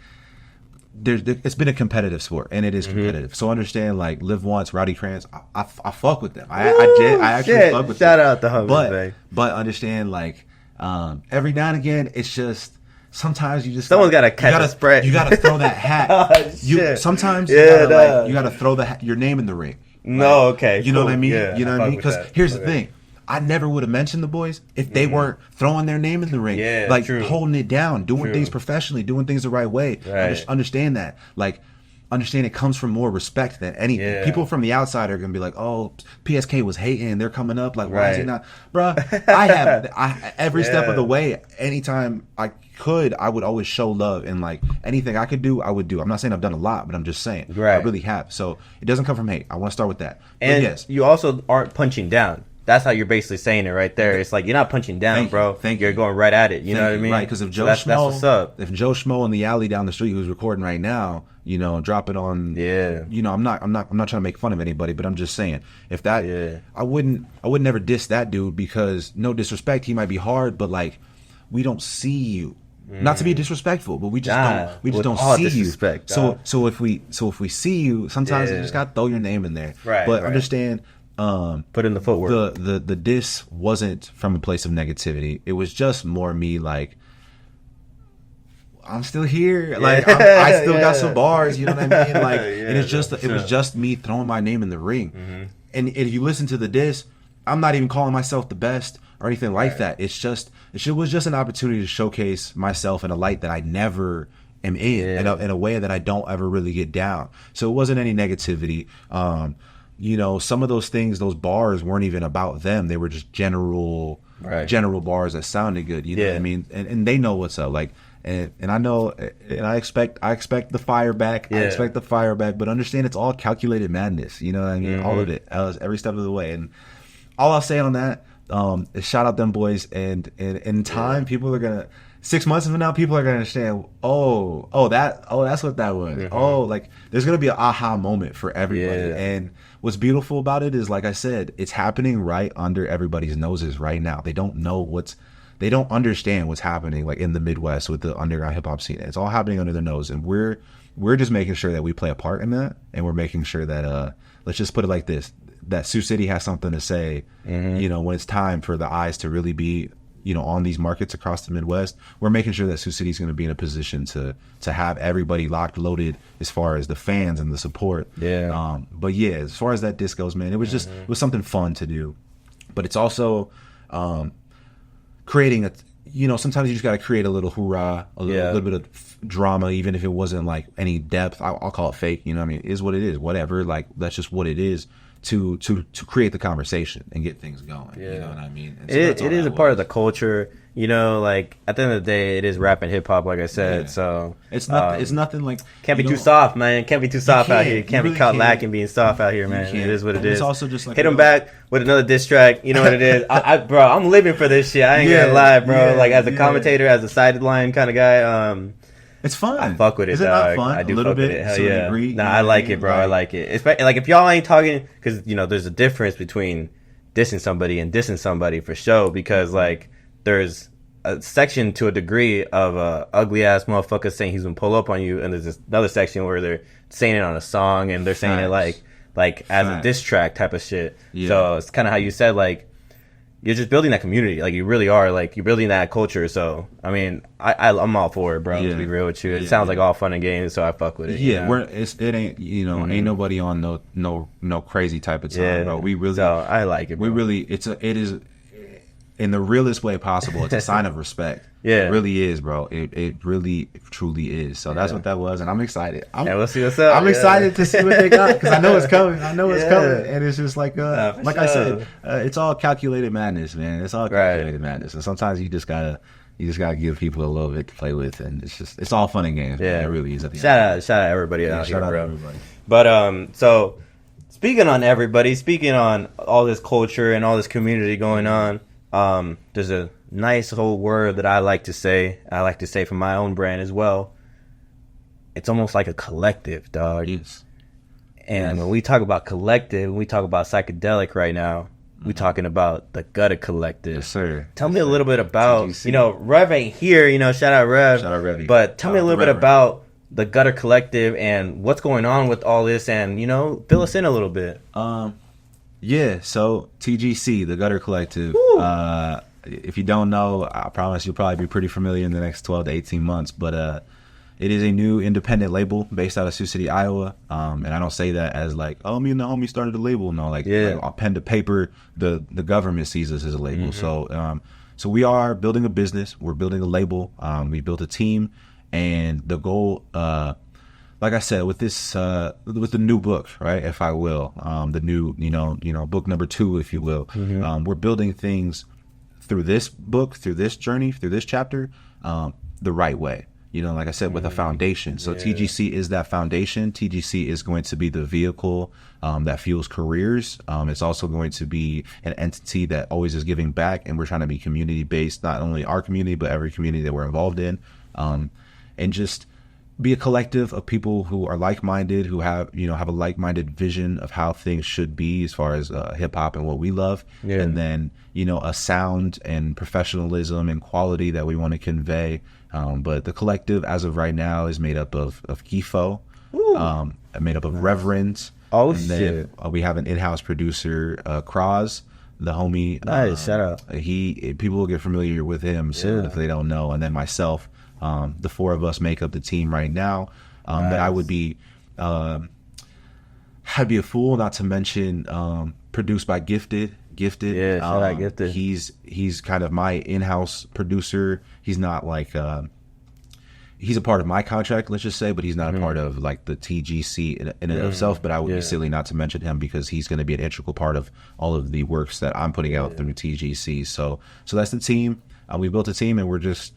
it's been a competitive sport, and it is competitive. So understand, like Live Once, Rowdy Trans, I fuck with them. I actually fuck with them. Shout out the homies, but understand, like every now and again, it's just sometimes you just someone's got to catch a spread. You got to throw that hat. Sometimes you got to throw your name in the ring. No, okay, you know what I mean. You know what I mean? Because here's the thing. I never would have mentioned the boys if they weren't throwing their name in the ring, like holding it down, doing things professionally, doing things the right way. Right. Understand that, like, understand it comes from more respect than anything. Yeah. People from the outside are gonna be like, "Oh, PSK was hating, they're coming up. Like, why is he not, bruh?" I every step of the way, anytime I could, I would always show love, and like anything I could do, I would do. I'm not saying I've done a lot, but I'm just saying I really have. So it doesn't come from hate. I want to start with that. And yes, you also aren't punching down. That's how you're basically saying it right there. It's like you're not punching down, bro. You're going right at it. You know what I mean? Right, because if Joe Schmo in the alley down the street who's recording right now, you know, drop it on. Yeah. You know, I'm not trying to make fun of anybody, but I'm just saying if that, I would never diss that dude, because no disrespect, he might be hard, but like we don't see you. Not to be disrespectful, but we just don't see you. So if we see you, sometimes you just gotta throw your name in there. Right. But understand. Put in the footwork. The diss wasn't from a place of negativity. It was just more me like, I'm still here. Like I still got some bars. You know what I mean? Like, and it was just me throwing my name in the ring. And if you listen to the diss, I'm not even calling myself the best or anything like that. It was just an opportunity to showcase myself in a light that I never am in a way that I don't ever really get down. So it wasn't any negativity. You know, some of those things, those bars weren't even about them. They were just general bars that sounded good. You know what I mean? And they know what's up. Like, and I know, and I expect the fire back. Yeah. I expect the fire back, but understand it's all calculated madness. You know what I mean? All of it, every step of the way. And all I'll say on that is shout out them boys. And in time, people are gonna. 6 months from now, people are gonna understand. That's what that was. Oh, like there's gonna be an aha moment for everybody. Yeah. And what's beautiful about it is, like I said, it's happening right under everybody's noses right now. They don't understand what's happening like in the Midwest with the underground hip hop scene. It's all happening under their nose, and we're just making sure that we play a part in that, and we're making sure that let's just put it like this: that Sous City has something to say. You know, when it's time for the eyes to really be, you know, on these markets across the Midwest, we're making sure that Sous City is going to be in a position to have everybody locked, loaded as far as the fans and the support. Yeah. But yeah, as far as that disc goes, man, it was just it was something fun to do. But it's also creating sometimes you just got to create a little hoorah, a little bit of drama, even if it wasn't like any depth. I'll call it fake. You know what I mean? It is what it is. Whatever. Like that's just what it is. To create the conversation and get things going. You know what I mean? So it is a part of the culture. You know, like at the end of the day, it is rap and hip hop, like I said. So it's nothing like can't be too soft, man. Can't be too soft out here. Can't be caught lacking being soft out here, man. It is what it is. It's also just like hit them back with another diss track. You know what it is, bro. I'm living for this shit. I ain't gonna lie, bro. Like as a commentator, as a sideline kind of guy. It's fun. I fuck with it, Is it dog. Not fun? I do a little fuck bit. With it. Hell to yeah. Degree, nah, I like it, bro. I like it. It's like if y'all ain't talking, because you know there's a difference between dissing somebody and dissing somebody for show. Because like there's a section to a degree of ugly ass motherfucker saying he's gonna pull up on you, and there's this another section where they're saying it on a song and they're saying it like as a diss track type of shit. Yeah. So it's kind of how you said like. You're just building that community, like you really are. Like you're building that culture. So I mean, I'm all for it, bro. To be real with you, it sounds like all fun and games. So I fuck with it. Yeah, it ain't ain't nobody on no crazy type of time, bro. We really. So I like it. Bro. We really it's in the realest way possible. It's a sign of respect. Yeah. It really is, bro. It really, truly is. So that's what that was, and I'm excited. We'll see what's up. I'm excited to see what they got, because I know it's coming. I know it's coming, and it's just like I said, it's all calculated madness, man. It's all calculated madness, and sometimes you just gotta give people a little bit to play with, and it's all fun and games. Yeah, man. It really is. Shout out everybody out here, bro. Everybody. But so speaking on everybody, speaking on all this culture and all this community going on, there's a nice whole word that I like to say for my own brand as well. It's almost like a collective, dog. Yes. And when we talk about collective, when we talk about psychedelic right now, we're talking about the Gutter Collective. Yes, sir. Tell me a little bit about, Rev ain't here, shout out Rev. Shout out Rev. But tell me a little bit about the Gutter Collective and what's going on with all this, and, fill us in a little bit. Yeah, so TGC, the Gutter Collective. If you don't know, I promise you'll probably be pretty familiar in the next 12 to 18 months. But it is a new independent label based out of Sous City, Iowa. And I don't say that as like, me and the homie started a label. No, like pen to paper, the government sees us as a label. Mm-hmm. So we are building a business. We're building a label. We built a team, and the goal, like I said, with this, with the new book, right? If I will, the new, book number 2, if you will. Mm-hmm. We're building things through this book, through this journey, through this chapter, the right way. Like I said, with a foundation. So TGC is that foundation. TGC is going to be the vehicle that fuels careers. It's also going to be an entity that always is giving back, and we're trying to be community based, not only our community but every community that we're involved in, and just be a collective of people who are like-minded, who have a like-minded vision of how things should be as far as hip-hop and what we love. And then a sound and professionalism and quality that we want to convey. But the collective as of right now is made up of Gifo, made up of Reverends. Oh, and shit. Then we have an in-house producer, Kraz, the homie. Nice, shout out. People will get familiar with him if they don't know. And then myself. The 4 of us make up the team right now. That I would be, I'd be a fool not to mention produced by Gifted. Yeah, shout out Gifted. He's kind of my in-house producer. He's not like he's a part of my contract, let's just say, but he's not a part of like the TGC in and of itself. But I would be silly not to mention him, because he's going to be an integral part of all of the works that I'm putting out through TGC. So that's the team. We built a team, and we're just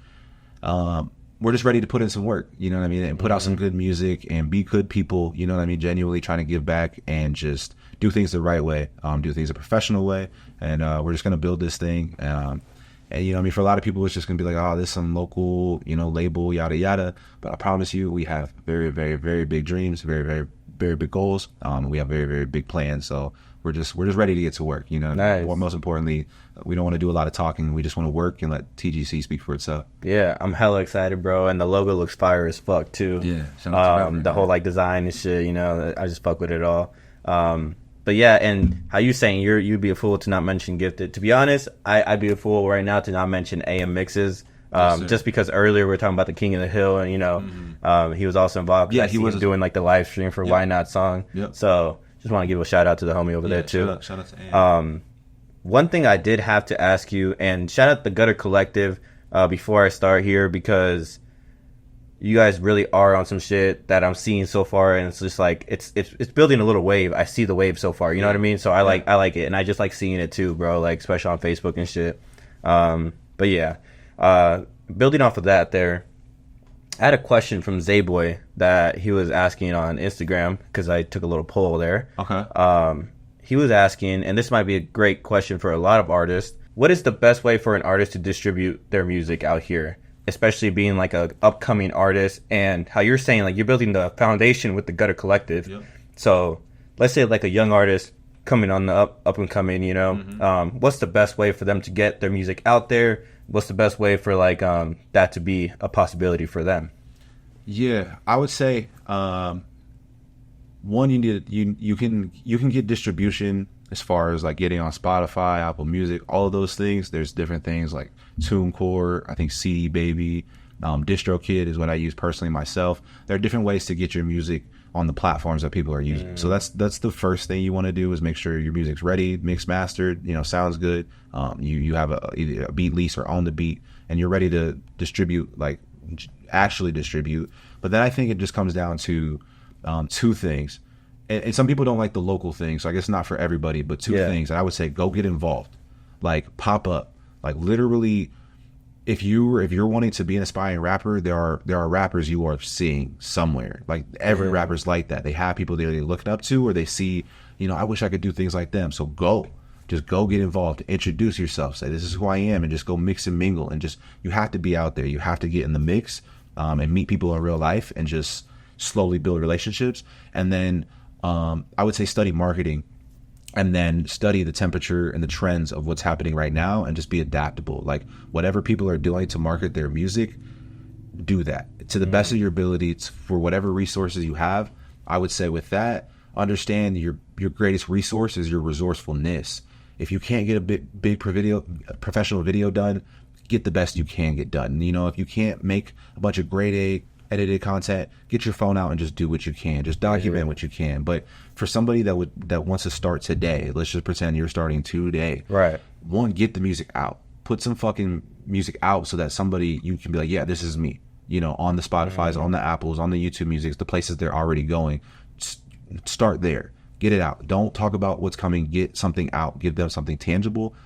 ready to put in some work, and put out some good music and be good people, genuinely trying to give back and just do things the right way, do things a professional way. And we're just going to build this thing. And for a lot of people, it's just going to be like, oh, this is some local, label, yada, yada. But I promise you, we have very, very, very big dreams, very, very, very big goals. We have very, very big plans. So we're just ready to get to work. Nice. Most importantly, we don't want to do a lot of talking. We just want to work and let TGC speak for itself. Yeah, I'm hella excited, bro. And the logo looks fire as fuck too. Yeah, the whole like design and shit. I just fuck with it all. But yeah, and how you saying you'd be a fool to not mention Gifted. To be honest, I'd be a fool right now to not mention AM Mixes. Just because earlier we were talking about the King of the Hill, and he was also involved. Yeah, he was doing like the live stream for Why Not song. Yep. So just want to give a shout out to the homie over there too. Shout out to AM. One thing I did have to ask you, and shout out the Gutter Collective before I start here, because you guys really are on some shit that I'm seeing so far, and it's just like it's building a little wave. I see the wave so far, you know what I mean? So I like it, and I just like seeing it too, bro. Like especially on Facebook and shit. But yeah, building off of that, there, I had a question from Zayboy that he was asking on Instagram, because I took a little poll there. Okay. He was asking, and this might be a great question for a lot of artists, what is the best way for an artist to distribute their music out here, especially being like a upcoming artist, and how you're saying like you're building the foundation with the Gutter Collective. Yep. So let's say like a young artist coming on the up and coming, what's the best way for them to get their music out there? What's the best way for like that to be a possibility for them? Yeah, I would say one, you can get distribution as far as like getting on Spotify, Apple Music, all of those things. There's different things like TuneCore, I think CD Baby, DistroKid is what I use personally myself. There are different ways to get your music on the platforms that people are using. So that's the first thing you want to do, is make sure your music's ready, mixed, mastered, sounds good. You have either a beat lease or own the beat, and you're ready to distribute, like actually distribute. But then I think it just comes down to two things. And some people don't like the local thing, so I guess not for everybody, but two things. And I would say go get involved, like pop up, like literally. If you're wanting to be an aspiring rapper, there are rappers you are seeing somewhere. Like every rapper's like that. They have people they're looking up to, or they see, I wish I could do things like them. So just go get involved, introduce yourself, say this is who I am, and just go mix and mingle. And just, you have to be out there. You have to get in the mix and meet people in real life, and just slowly build relationships. And then I would say study marketing. And then study the temperature and the trends of what's happening right now, and just be adaptable. Like whatever people are doing to market their music, do that to the best of your ability for whatever resources you have. I would say with that, understand your greatest resource is your resourcefulness. If you can't get a big professional video done, get the best you can get done. If you can't make a bunch of grade A edited content, get your phone out and just do what you can. Just document what you can. But for somebody that wants to start today, let's just pretend you're starting today. Right. One, get the music out. Put some fucking music out so that somebody, you can be like, yeah, this is me. On the Spotify's, on the Apples, on the YouTube Musics, the places they're already going. Start there. Get it out. Don't talk about what's coming. Get something out. Give them something tangible.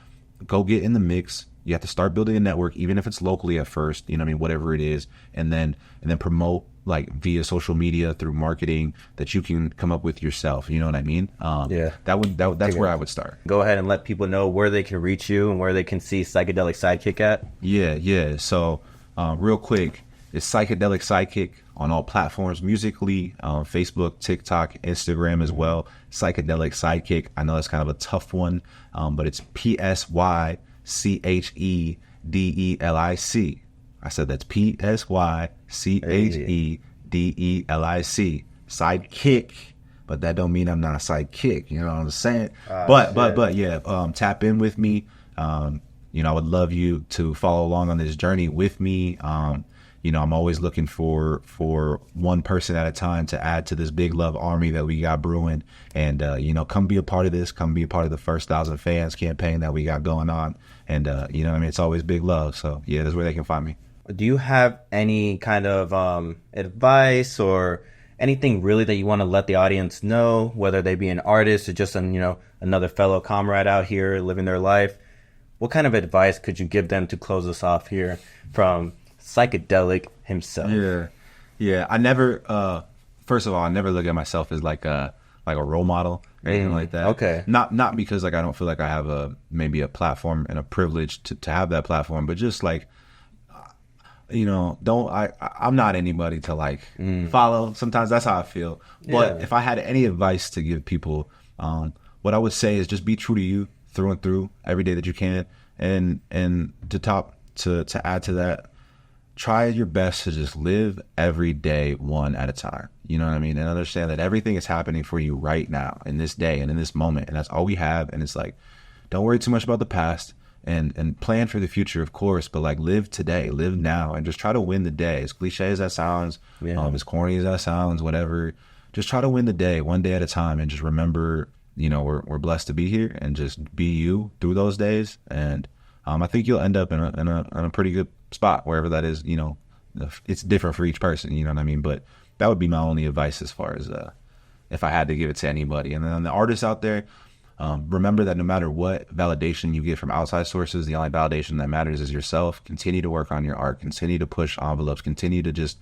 Go get in the mix. You have to start building a network, even if it's locally at first, whatever it is, and then promote like via social media through marketing that you can come up with yourself. You know what I mean? That's where I would start. Go ahead and let people know where they can reach you and where they can see Psychedelic Sidekick at. Yeah. So real quick, it's Psychedelic Sidekick on all platforms, musically, Facebook, TikTok, Instagram as well. Psychedelic Sidekick. I know that's kind of a tough one, but it's PSYCHEDELIC. I said that's PSYCHEDELIC. Sidekick, but that don't mean I'm not a sidekick. You know what I'm saying? But yeah, tap in with me. I would love you to follow along on this journey with me. I'm always looking for one person at a time to add to this big love army that we got brewing. And, come be a part of this. Come be a part of the first 1,000 fans campaign that we got going on. And, it's always big love. So, yeah, that's where they can find me. Do you have any kind of advice or anything really that you want to let the audience know, whether they be an artist or just another fellow comrade out here living their life? What kind of advice could you give them to close us off here from Psychedelic himself? Yeah. I never, first of all, I never look at myself as like a role model or anything like that. Okay. Not because like I don't feel like I have maybe a platform and a privilege to have that platform, but just like, I'm not anybody to like follow. Sometimes that's how I feel. But if I had any advice to give people, what I would say is just be true to you through and through every day that you can. And to add to that, try your best to just live every day one at a time. You know what I mean? And understand that everything is happening for you right now in this day and in this moment. And that's all we have. And it's like, don't worry too much about the past and plan for the future, of course, but like live today, live now, and just try to win the day. As cliche as that sounds, as corny as that sounds, whatever, just try to win the day one day at a time. And just remember, we're blessed to be here, and just be you through those days. And I think you'll end up in a pretty good spot, wherever that is. It's different for each person, you know what I mean? But that would be my only advice as far as if I had to give it to anybody. And then the artists out there, remember that no matter what validation you get from outside sources, the only validation that matters is yourself. Continue to work on your art, continue to push envelopes, continue to just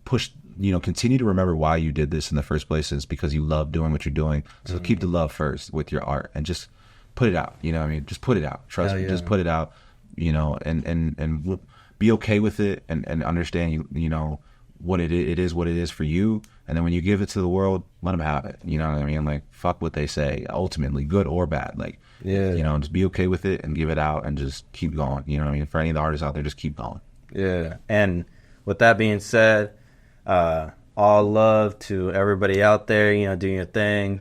push, continue to remember why you did this in the first place. It's because you love doing what you're doing. So keep the love first with your art, and just put it out. You know what I mean? Just put it out. Trust me, just put it out, and be okay with it, and understand, what it is what it is for you. And then when you give it to the world, let them have it. You know what I mean? Like, fuck what they say, ultimately, good or bad. Like, just be okay with it and give it out and just keep going. You know what I mean? For any of the artists out there, just keep going. Yeah. And with that being said, all love to everybody out there, doing your thing.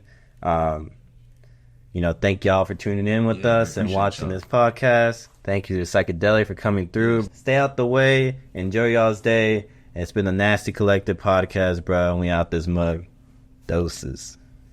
thank y'all for tuning in with us and watching this podcast. Thank you to Psychedelic for coming through. Stay out the way. Enjoy y'all's day. It's been the Nastycollective podcast, bro. And we out this mug. Doses.